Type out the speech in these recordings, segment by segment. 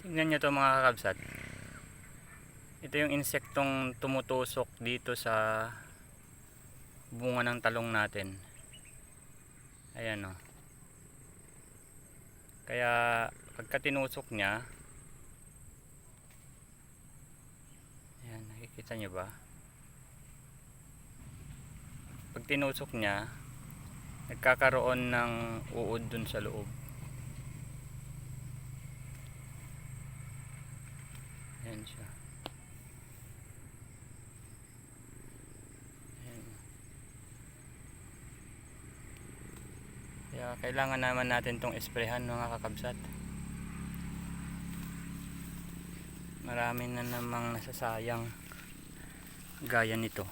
Tingnan nyo to mga kakabsat. Ito yung insektong tumutusok dito sa bunga ng talong natin. Ayan o. Kaya pagka tinusok niya, ayan, nakikita nyo ba? Pag tinusok niya, nagkakaroon ng uod dun sa loob. Ayan siya. Ayan. Kaya kailangan naman natin tong esprehan mga kakabsat. Marami na namang nasasayang gaya nito.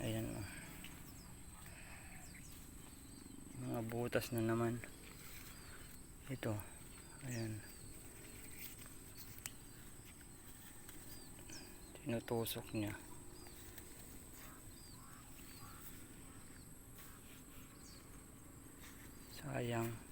Ayan o. Mga butas na naman. Ito. Ayan. Tinutusok niya. Sayang.